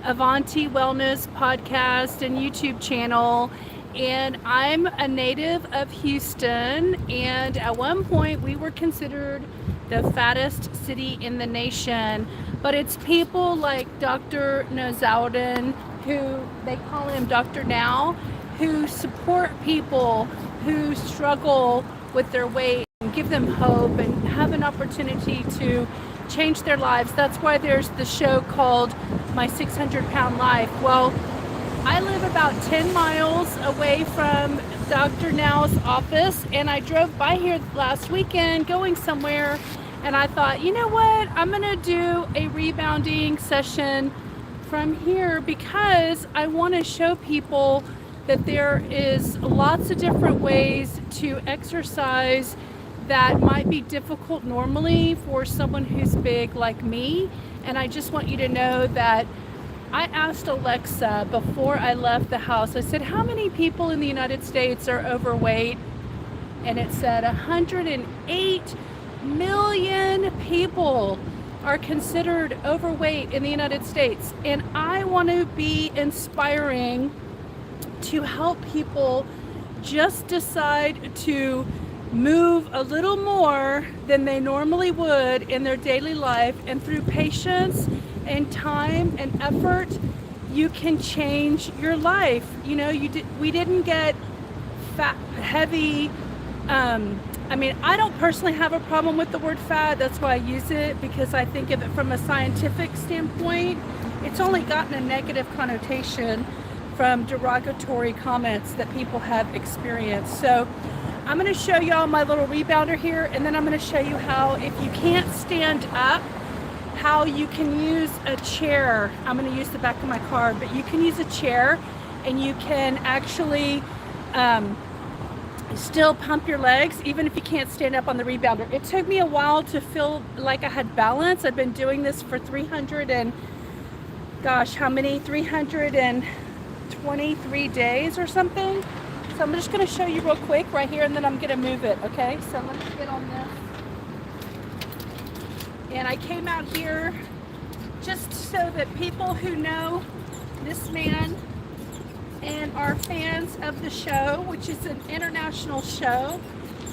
Avanti Wellness podcast and YouTube channel. And I'm a native of Houston. And at one point, we were considered the fattest city in the nation. But it's people like Dr. Nazauddin, who they call him Dr. Now, who support people who struggle with their weight and give them hope and have an opportunity to change their lives. That's why there's the show called My 600-Pound Life. Well, I live about 10 miles away from Dr. Now's office, and I drove by here last weekend going somewhere, and I thought, you know what, I'm gonna do a rebounding session from here because I want to show people that there is lots of different ways to exercise that might be difficult normally for someone who's big like me. And I just want you to know that I asked Alexa before I left the house, I said, how many people in the United States are overweight? And it said 108 million people are considered overweight in the United States. And I want to be inspiring to help people just decide to move a little more than they normally would in their daily life, and through patience and time and effort you can change your life. You know, we didn't get fat, heavy. I mean, I don't personally have a problem with the word fat. That's why I use it, because I think of it from a scientific standpoint. It's only gotten a negative connotation from derogatory comments that people have experienced. So I'm going to show y'all my little rebounder here, and then I'm going to show you how, if you can't stand up, how you can use a chair. I'm going to use the back of my car, but you can use a chair and you can actually still pump your legs even if you can't stand up on the rebounder. It took me a while to feel like I had balance. I've been doing this for 323 days or something. So I'm just going to show you real quick right here, and then I'm going to move it. Okay, so let me get on this. And I came out here just so that people who know this man and are fans of the show, which is an international show.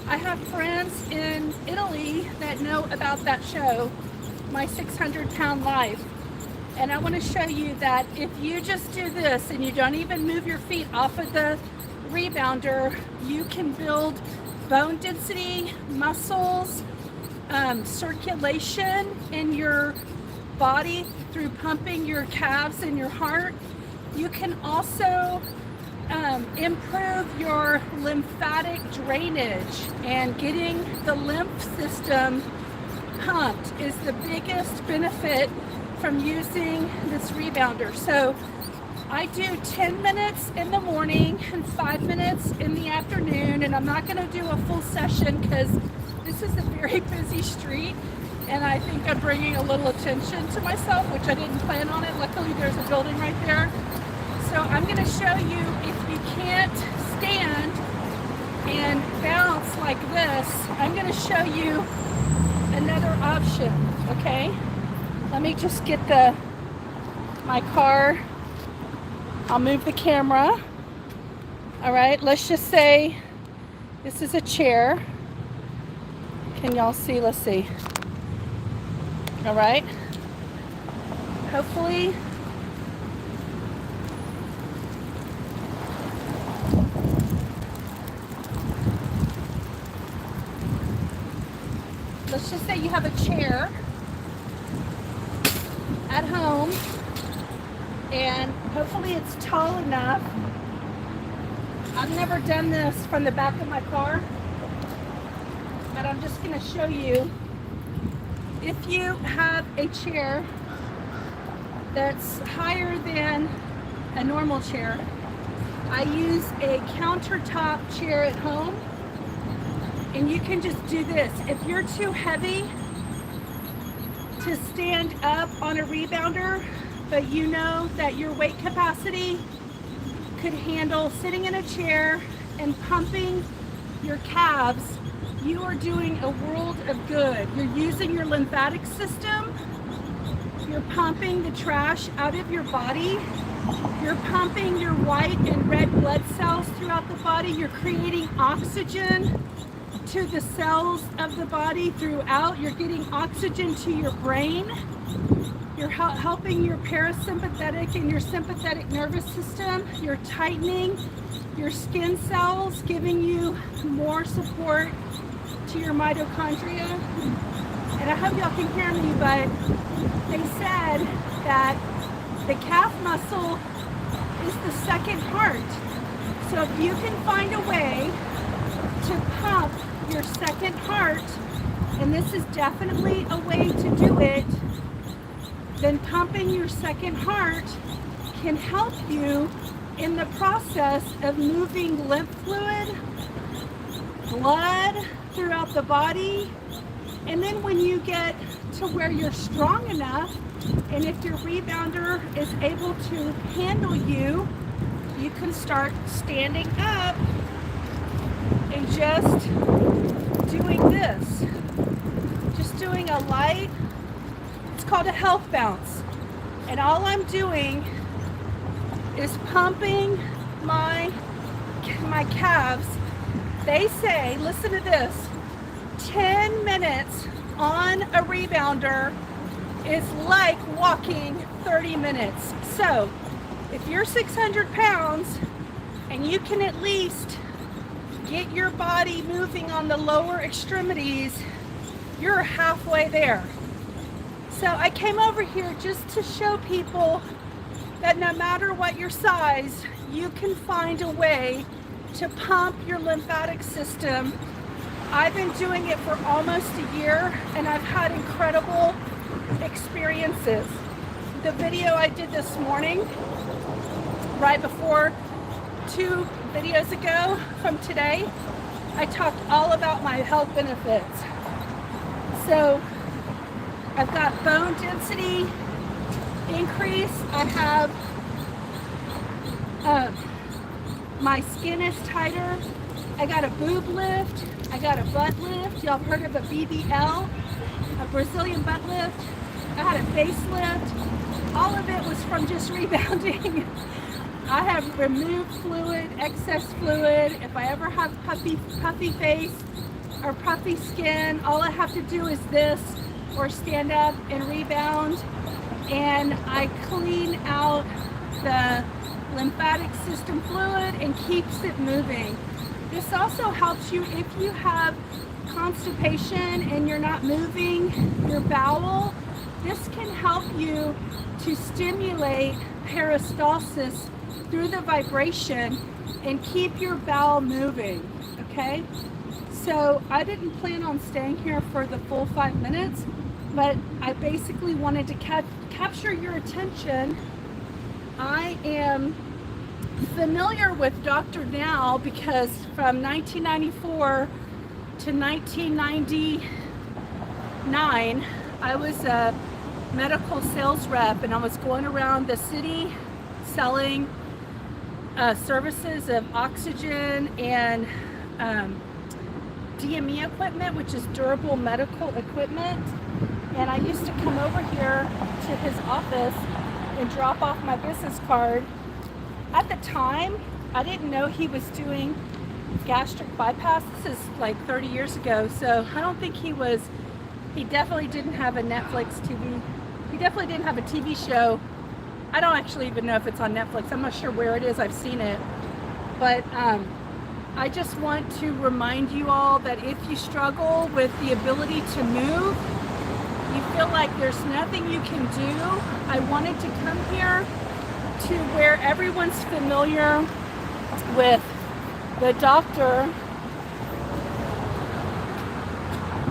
I have friends in Italy that know about that show, My 600-Pound Life. And I want to show you that if you just do this and you don't even move your feet off of the rebounder, you can build bone density, muscles, circulation in your body through pumping your calves and your heart. You can also improve your lymphatic drainage, and getting the lymph system pumped is the biggest benefit from using this rebounder. So I do 10 minutes in the morning and 5 minutes in the afternoon, and I'm not going to do a full session because this is a very busy street, and I think I'm bringing a little attention to myself, which I didn't plan on it. Luckily there's a building right there. So I'm going to show you, if you can't stand and bounce like this, I'm going to show you another option. Okay, let me just get my car. I'll move the camera. All right, let's just say this is a chair. Can y'all see? Let's see. All right, hopefully let's just say you have a chair at home, and hopefully it's tall enough. I've never done this from the back of my car, but I'm just going to show you. If you have a chair that's higher than a normal chair, I use a countertop chair at home, and you can just do this. If you're too heavy to stand up on a rebounder, but you know that your weight capacity could handle sitting in a chair and pumping your calves, you are doing a world of good. You're using your lymphatic system You're pumping the trash out of your body. You're pumping your white and red blood cells throughout the body. You're creating oxygen to the cells of the body throughout. You're getting oxygen to your brain. You're helping your parasympathetic and your sympathetic nervous system. You're tightening your skin cells, giving you more support to your mitochondria. And I hope y'all can hear me, but they said that the calf muscle is the second heart. So if you can find a way to pump your second heart, and this is definitely a way to do it, then pumping your second heart can help you in the process of moving lymph fluid, blood throughout the body. And then when you get to where you're strong enough, and if your rebounder is able to handle you, you can start standing up and just doing this. Just doing a light, it's called a health bounce. And all I'm doing is pumping my calves. They say, listen to this, 10 minutes on a rebounder is like walking 30 minutes. So if you're 600 pounds and you can at least get your body moving on the lower extremities, you're halfway there. So I came over here just to show people that no matter what your size, you can find a way to pump your lymphatic system. I've been doing it for almost a year and I've had incredible experiences. The video I did this morning, right before 2 videos ago from today, I talked all about my health benefits. So I've got bone density increase. I have my skin is tighter. I got a boob lift. I got a butt lift. Y'all have heard of a BBL, a Brazilian butt lift. I had a facelift. All of it was from just rebounding. I have removed fluid, excess fluid. If I ever have puffy face or puffy skin, all I have to do is this or stand up and rebound, and I clean out the lymphatic system fluid and keeps it moving. This also helps you if you have constipation and you're not moving your bowel. This can help you to stimulate peristalsis through the vibration and keep your bowel moving, okay? So I didn't plan on staying here for the full 5 minutes, but I basically wanted to capture your attention. I am familiar with Dr. Now because from 1994 to 1999, I was a medical sales rep and I was going around the city selling services of oxygen and DME equipment, which is durable medical equipment. And I used to come over here to his office and drop off my business card. At the time, I didn't know he was doing gastric bypass. This is like 30 years ago, so I don't think he definitely didn't have a Netflix TV. He definitely didn't have a TV show. I don't actually even know if it's on Netflix. I'm not sure where it is. I've seen it. But I just want to remind you all that if you struggle with the ability to move, you feel like there's nothing you can do, I wanted to come here to where everyone's familiar with the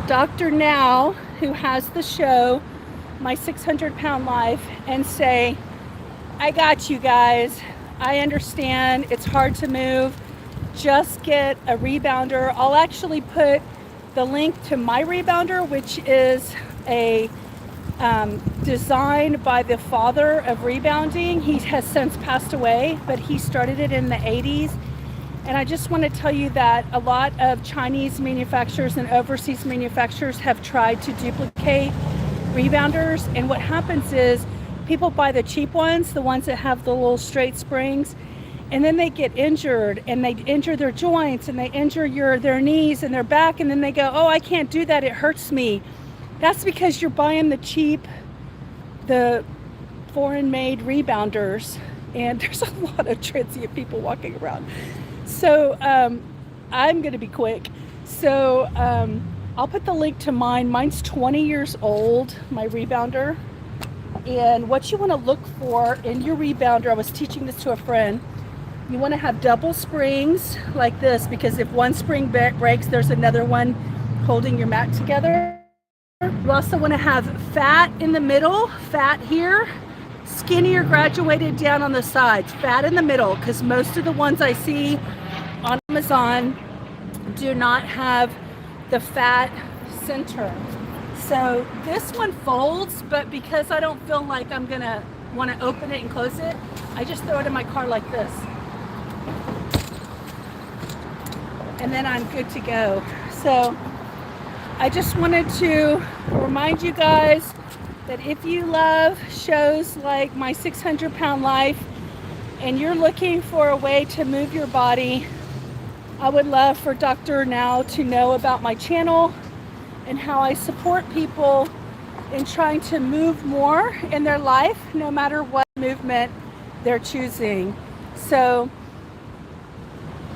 Dr. Now, who has the show, My 600-Pound Life, and say, I got you guys. I understand it's hard to move. Just get a rebounder. I'll actually put the link to my rebounder, which is a designed by the father of rebounding. He has since passed away, but he started it in the 80s. And I just want to tell you that a lot of Chinese manufacturers and overseas manufacturers have tried to duplicate rebounders. And what happens is people buy the cheap ones, the ones that have the little straight springs, and then they get injured, and they injure their joints, and they injure their knees and their back, and then they go, oh, I can't do that, it hurts me. That's because you're buying the foreign made rebounders, and there's a lot of transient people walking around. So I'm gonna be quick. So I'll put the link to mine. Mine's 20 years old, my rebounder. And what you want to look for in your rebounder, I was teaching this to a friend, you want to have double springs like this, because if one spring breaks, there's another one holding your mat together. You also want to have fat in the middle, fat here, skinny or graduated down on the sides, fat in the middle, because most of the ones I see on Amazon do not have the fat center. So this one folds, but because I don't feel like I'm gonna want to open it and close it, I just throw it in my car like this. And then I'm good to go. So I just wanted to remind you guys that if you love shows like My 600 Pound Life and you're looking for a way to move your body, I would love for Dr. Now to know about my channel and how I support people in trying to move more in their life, no matter what movement they're choosing. So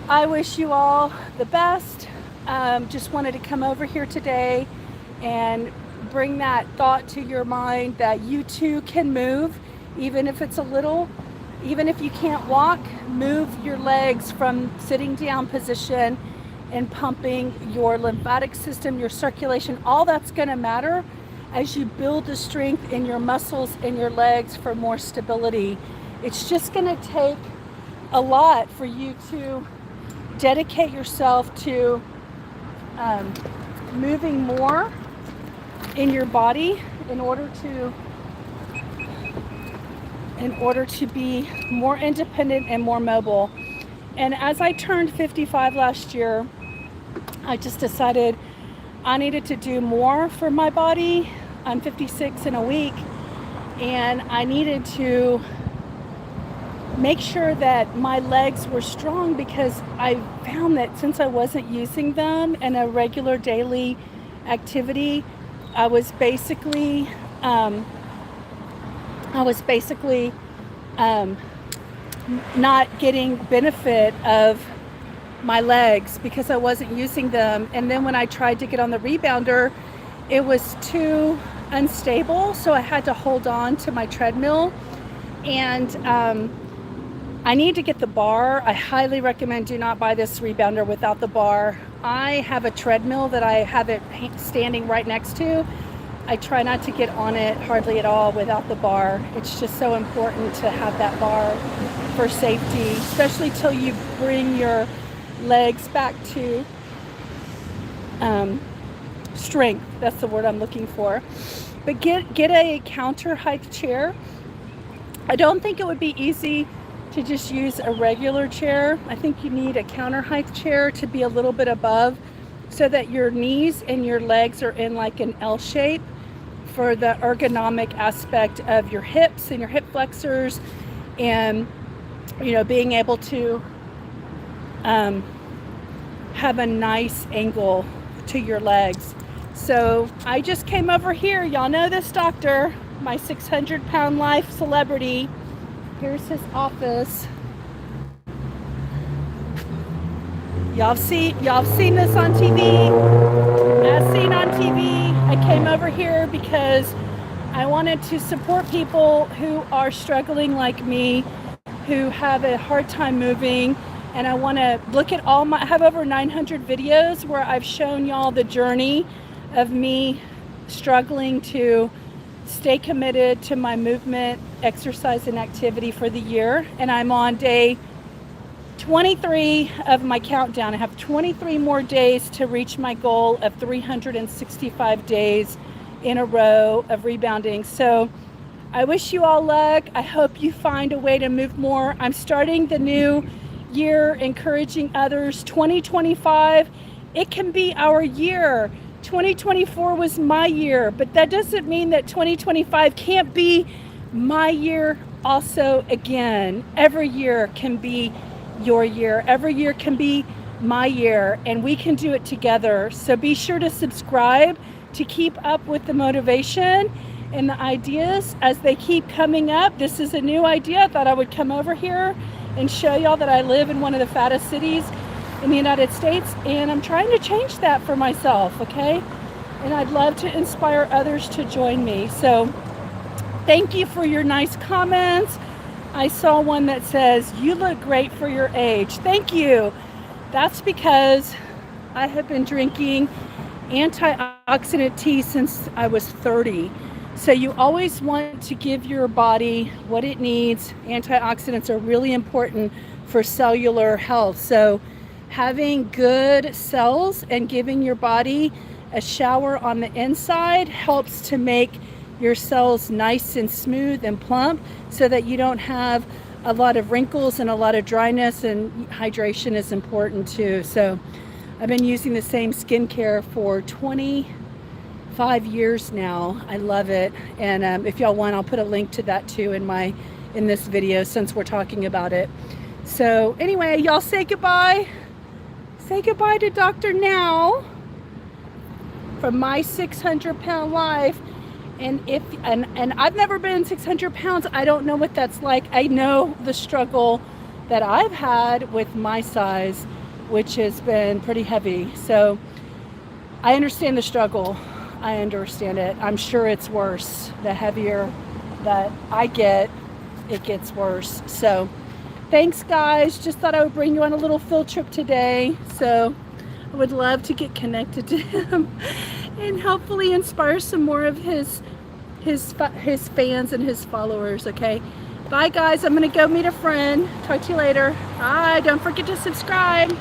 I wish you all the best. Just wanted to come over here today and bring that thought to your mind that you too can move, even if it's a little. Even if you can't walk, move your legs from sitting down position and pumping your lymphatic system, your circulation. All that's going to matter as you build the strength in your muscles and your legs for more stability. It's just going to take a lot for you to dedicate yourself to moving more in your body in order to be more independent and more mobile. And as I turned 55 last year, I just decided I needed to do more for my body. I'm 56 in a week, and I needed to make sure that my legs were strong, because I found that since I wasn't using them in a regular daily activity, I was basically not getting benefit of my legs because I wasn't using them. And then when I tried to get on the rebounder, it was too unstable, so I had to hold on to my treadmill. And I need to get the bar. I highly recommend do not buy this rebounder without the bar. I have a treadmill that I have it standing right next to. I try not to get on it hardly at all without the bar. It's just so important to have that bar for safety, especially till you bring your legs back to strength. That's the word I'm looking for. But get a counter height chair. I don't think it would be easy to just use a regular chair. I think you need a counter height chair to be a little bit above, so that your knees and your legs are in like an L shape for the ergonomic aspect of your hips and your hip flexors, and being able to have a nice angle to your legs. So I just came over here. Y'all know this doctor, my 600 Pound Life celebrity. Here's his office. Y'all seen this on TV? As seen on TV, I came over here because I wanted to support people who are struggling like me, who have a hard time moving. And I want to look at I have over 900 videos where I've shown y'all the journey of me struggling to stay committed to my movement, exercise, and activity for the year. And I'm on day 23 of my countdown. I have 23 more days to reach my goal of 365 days in a row of rebounding. So I wish you all luck. I hope you find a way to move more. I'm starting the new year encouraging others. 2025, it can be our year 2024 was my year, but that doesn't mean that 2025 can't be my year also again. Every year can be your year. Every year can be my year, and we can do it together. So be sure to subscribe to keep up with the motivation and the ideas as they keep coming up. This is a new idea. I thought I would come over here and show y'all that I live in one of the fattest cities in the United States, and I'm trying to change that for myself, okay? And I'd love to inspire others to join me. So thank you for your nice comments. I saw one that says, "You look great for your age." Thank you. That's because I have been drinking antioxidant tea since I was 30. So you always want to give your body what it needs. Antioxidants are really important for cellular health. So having good cells and giving your body a shower on the inside helps to make your cells nice and smooth and plump so that you don't have a lot of wrinkles and a lot of dryness, and hydration is important too. So I've been using the same skincare for 25 years now. I love it. And if y'all want, I'll put a link to that too in this video since we're talking about it. So anyway, y'all say goodbye. Say goodbye to Dr. Now from my 600-pound life. And I've never been 600 pounds. I don't know what that's like. I know the struggle that I've had with my size, which has been pretty heavy. So I understand the struggle. I understand it. I'm sure it's worse. The heavier that I get, it gets worse. So thanks, guys. Just thought I would bring you on a little field trip today. So I would love to get connected to him and hopefully inspire some more of his fans and his followers. Okay, bye guys. I'm gonna go meet a friend. Talk to you later. Bye. Don't forget to subscribe.